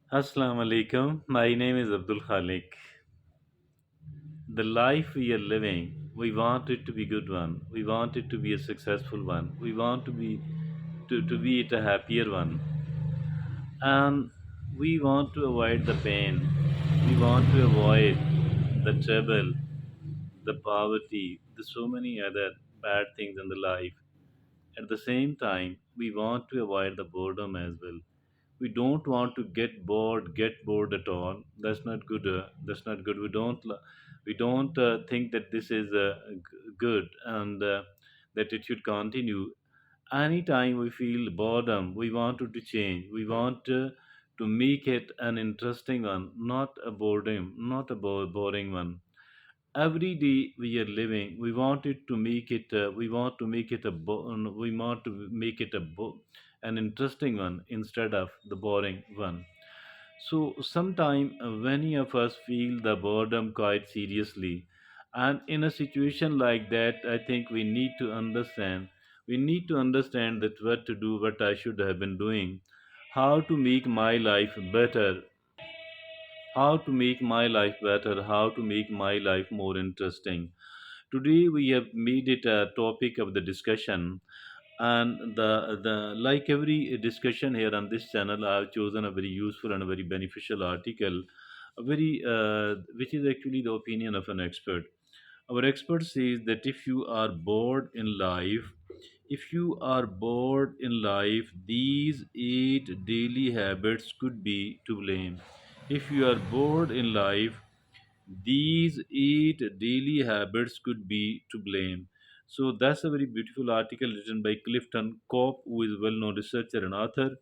Assalamu alaikum. My name is Abdul Khalik. The life we are living, we want it to be good one. We want it to be a successful one. We want to be it a happier one. And we want to avoid the pain. We want to avoid the trouble, the poverty, the so many other bad things in the life. At the same time, we want to avoid the boredom as well. We don't want to get bored at all. That's not good. That's not good. We don't think that this is good, and that it should continue. Anytime we feel boredom, we want it to change. We want to make it an interesting one, not a boredom, not a boring one. Every day we are living, we want it to make it we want to make it a we want to make it an interesting one instead of the boring one. So sometime many of us feel the boredom quite seriously, and in a situation like that, I think we need to understand that what to do, what I should have been doing, how to make my life better, how to make my life better, how to make my life more interesting. Today we have made it a topic of the discussion, and the like every discussion here on this channel, I have chosen a very useful and a very beneficial article, a very which is actually the opinion of an expert. Our expert says that if you are bored in life, these eight daily habits could be to blame. If you are bored in life, these eight daily habits could be to blame. So that's a very beautiful article written by Clifton Kopp, who is a well-known researcher and author.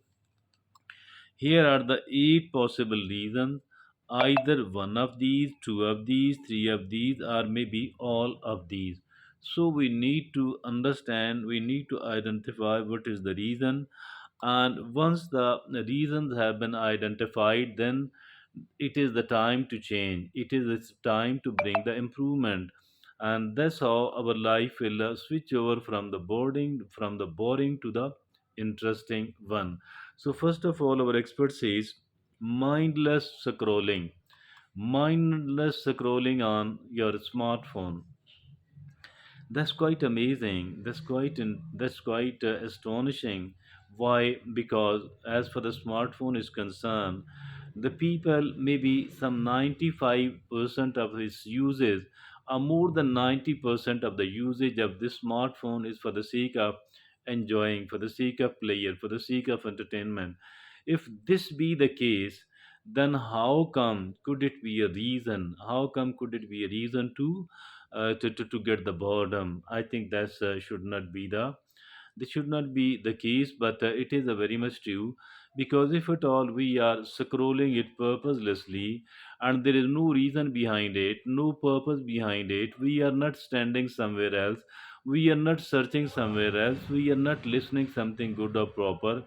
Here are the eight possible reasons. Either one of these, two of these, three of these, or maybe all of these. So we need to understand, we need to identify what is the reason. And once the reasons have been identified, then it is the time to change. It is its time to bring the improvement. And that's how our life will switch over from the boring to the interesting one. So first of all, our expert says mindless scrolling. Mindless scrolling on your smartphone. That's quite amazing. That's quite astonishing. Why? Because as far the smartphone is concerned, the people, maybe some 95% of its uses, or more than 90% of the usage of this smartphone is for the sake of enjoying, for the sake of pleasure, for the sake of entertainment. If this be the case, then how come could it be a reason? How come could it be a reason to get the boredom? I think that's should not be the this should not be the case, but it is a very much true, because if at all we are scrolling it purposelessly and there is no reason behind it, no purpose behind it, we are not standing somewhere else, we are not searching somewhere else, we are not listening something good or proper.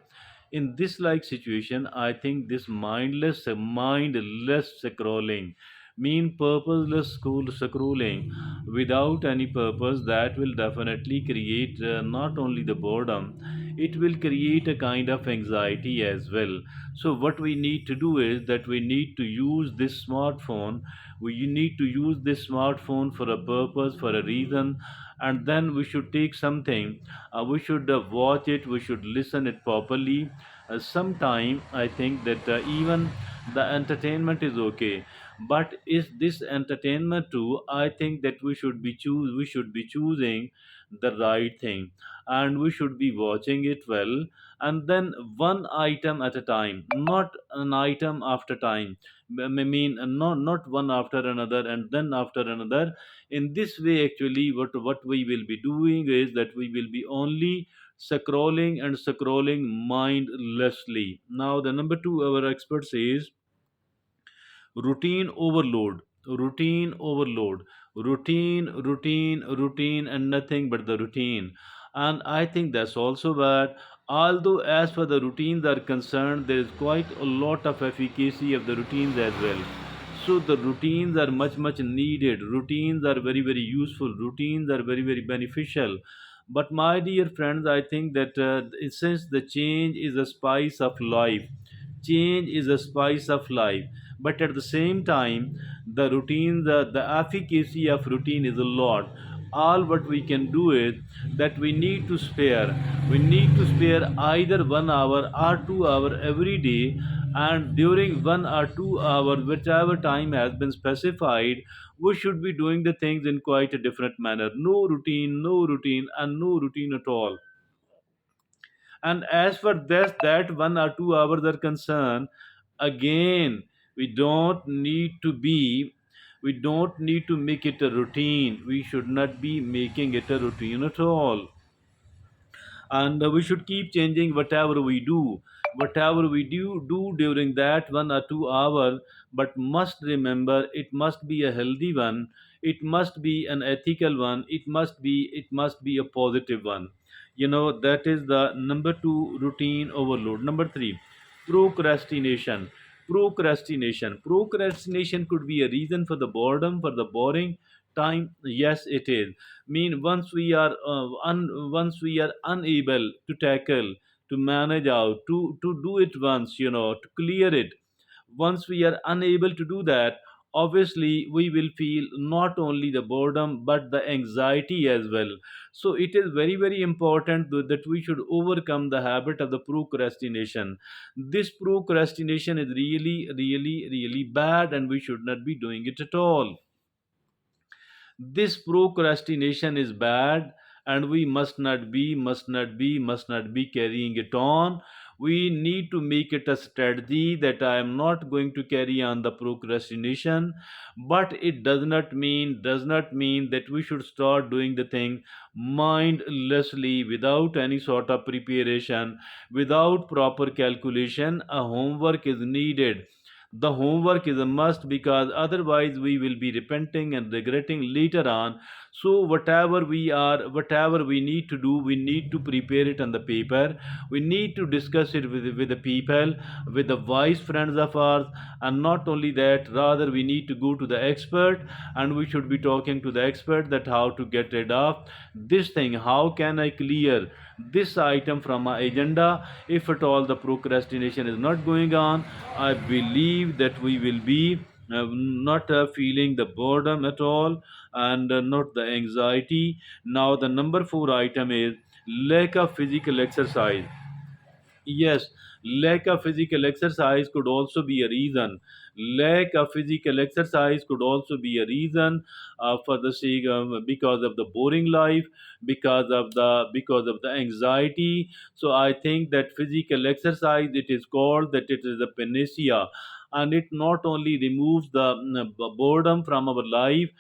In this like situation, I think this mindless scrolling, mean purposeless school scrolling without any purpose, that will definitely create not only the boredom, it will create a kind of anxiety as well. So what we need to do is that we need to use this smartphone, we need to use this smartphone for a purpose, for a reason, and then we should take something, we should watch it, we should listen it properly. Sometime I think that even the entertainment is okay, but is this entertainment too? I think that we should be choosing the right thing, and we should be watching it well, and then one item at a time, not an item after time. I mean, not one after another and then after another. In this way, actually, what we will be doing is that we will be only scrolling and scrolling mindlessly. Now the number two, our expert says routine overload, routine overload, routine, and nothing but the routine. And I think that's also bad. Although, as for the routines are concerned, there is quite a lot of efficacy of the routines as well. So the routines are much needed. Routines are very useful. Routines are very beneficial. But my dear friends, I think that since the change is a spice of life, Change is a spice of life, but at the same time, the routine, the efficacy of routine is a lot. All what we can do is that we need to spare either 1 hour or 2 hour every day, and during 1 or 2 hours, whichever time has been specified, we should be doing the things in quite a different manner. No routine, and no routine at all. And as for this, that 1 or 2 hours are concerned, again, we don't need to be, we don't need to make it a routine. We should not be making it a routine at all. And we should keep changing whatever we do during that 1 or 2 hours, but must remember it must be a healthy one, it must be an ethical one, it must be a positive one. That is the number 2 routine overload. Number 3, procrastination. Procrastination could be a reason for the boredom, for the boring time. Yes, it is. Mean once we are unable to tackle, to manage out, to do it once, to clear it. Once we are unable to do that, obviously we will feel not only the boredom but the anxiety as well. So it is very very important that we should overcome the habit of the procrastination. This procrastination is really really really bad, and we should not be doing it at all. This procrastination is bad, and we must not be carrying it on. We need to make it a strategy that I am not going to carry on the procrastination. But it does not mean that we should start doing the thing mindlessly, without any sort of preparation, without proper calculation. A homework is needed. The homework is a must, because otherwise we will be repenting and regretting later on. So whatever we need to do, we need to prepare it on the paper. We need to discuss it with the people, with the wise friends of ours. And not only that, rather we need to go to the expert, and we should be talking to the expert that how to get rid of this thing. How can I clear this item from my agenda? If at all the procrastination is not going on, I believe that we will be not feeling the boredom at all, and not the anxiety. Now, the number 4 item is lack of physical exercise. Yes, lack of physical exercise could also be a reason. Lack of physical exercise could also be a reason, for the sake of, because of the boring life, because of the anxiety. So I think that physical exercise, it is called that it is a panacea, and it not only removes the boredom from our life,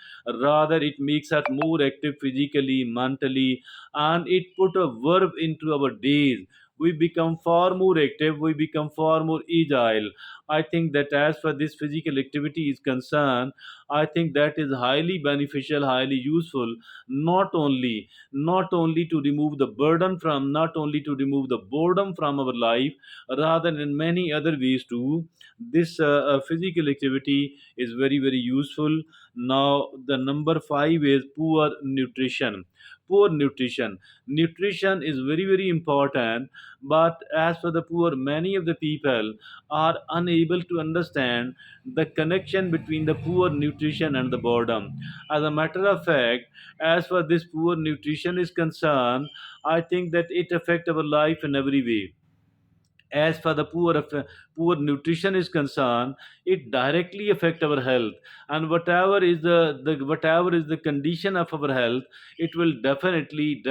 rather it makes us more active physically, mentally, and it put a verb into our days. We become far more active, we become far more agile. I think that as far this physical activity is concerned, I think that is highly beneficial, highly useful, not only to remove the burden from, not only to remove the boredom from our life, rather in many other ways too. This physical activity is very very useful. Now, the number 5 is poor nutrition. Poor nutrition. Nutrition is very very important, but as for the poor, many of the people are unable to understand the connection between the poor nutrition and the boredom. As a matter of fact, as far this poor nutrition is concerned, I think that it affects our life in every way. As far the poor nutrition is concerned, it directly affect our health. And whatever is the condition of our health, it will definitely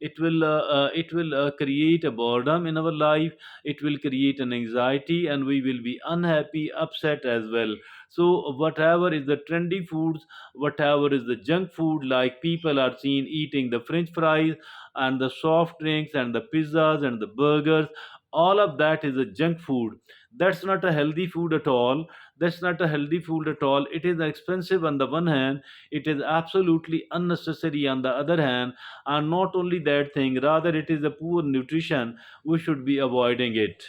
it will create a boredom in our life. It will create an anxiety, and we will be unhappy, upset as well. So whatever is the trendy foods, whatever is the junk food, like people are seen eating the french fries and the soft drinks and the pizzas and the burgers, all of that is a junk food. That's not a healthy food at all. That's not a healthy food at all. It is expensive on the one hand, it is absolutely unnecessary on the other hand. And not only that thing, rather it is a poor nutrition. We should be avoiding it.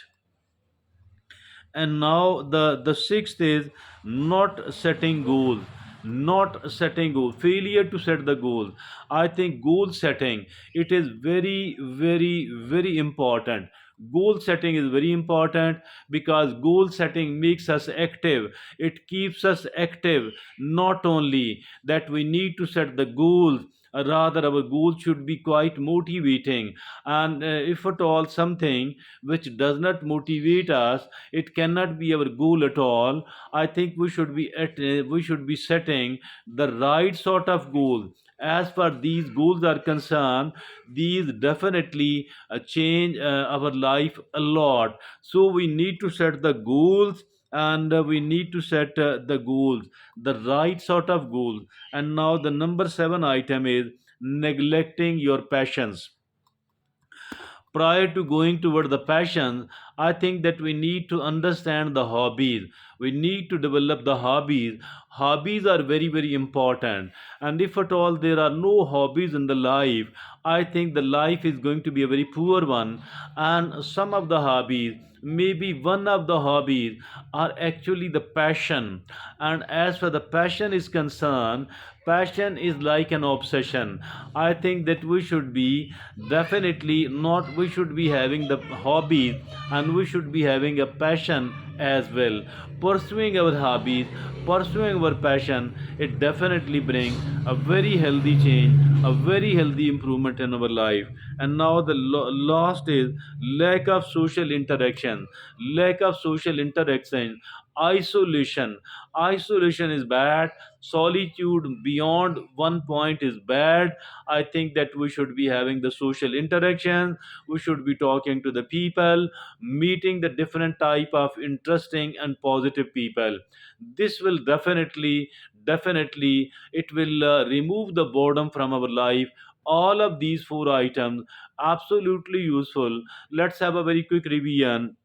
And now, the sixth is not setting goals. Not setting goals, failure to set the goals. I think goal setting, it is very very very important. Goal setting is very important because goal setting makes us active. It keeps us active. Not only that we need to set the goals, rather our goals should be quite motivating. And if at all something which does not motivate us, it cannot be our goal at all. I think we should be setting the right sort of goal. As far these goals are concerned, these definitely change our life a lot. So we need to set the goals, and we need to set the goals, the right sort of goals. And now the number 7 item is neglecting your passions. Prior to going toward the passion, I think that we need to understand the hobbies. We need to develop the hobbies. Hobbies are very, very important. And if at all there are no hobbies in the life, I think the life is going to be a very poor one. And some of the hobbies, maybe one of the hobbies, are actually the passion. And as far the passion is concerned, passion is like an obsession. I think that we should be definitely not, we should be having the hobbies, and we should be having a passion as well. Pursuing our hobbies, pursuing our passion, it definitely brings a very healthy change, a very healthy improvement in our life. And now the last is lack of social interaction. Lack of social interaction, isolation. Isolation is bad. Solitude beyond one point is bad. I think that we should be having the social interaction. We should be talking to the people, meeting the different type of interesting and positive people. This will definitely it will remove the boredom from our life. All of these four items absolutely useful. Let's have a very quick revision.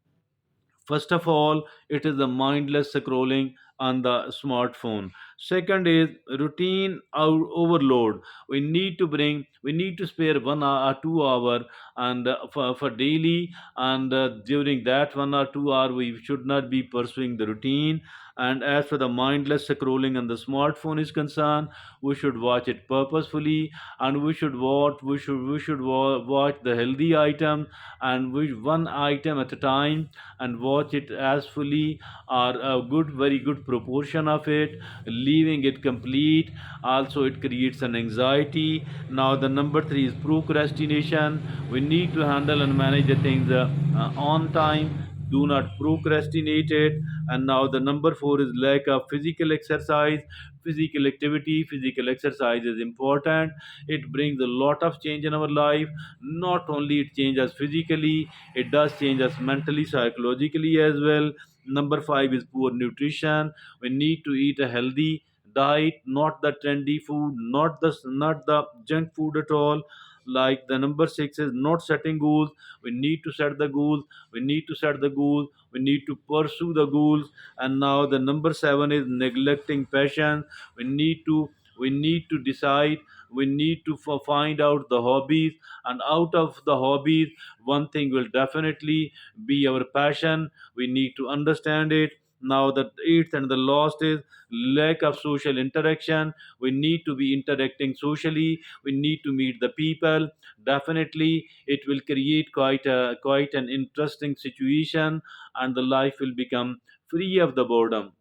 First of all, it is the mindless scrolling on the smartphone. Second is routine overload. We need to spare 1 hour or 2 hour, and for daily, and during that 1 or 2 hour we should not be pursuing the routine. And as for the mindless scrolling on the smartphone is concerned, we should watch it purposefully, and we should watch the healthy item, and one item at a time, and watch it as fully, or a good, very good proportion of it. Leaving it complete, also it creates an anxiety. Now the number 3 is procrastination. We need to handle and manage the things on time. Do not procrastinate it. And now the number 4 is lack of physical exercise. Physical activity, physical exercise is important. It brings a lot of change in our life. Not only it changes us physically, it does change us mentally, psychologically as well. Number 5 is poor nutrition. We need to eat a healthy diet, not the trendy food, not the junk food at all. Like the number 6 is not setting goals. We need to set the goals. We need to set the goals. We need to pursue the goals. And now the number 7 is neglecting passion. We need to we need to decide. We need to find out the hobbies, and out of the hobbies, one thing will definitely be our passion. We need to understand it. Now the eighth and the last is lack of social interaction. We need to be interacting socially. We need to meet the people. Definitely it will create quite an interesting situation, and the life will become free of the boredom.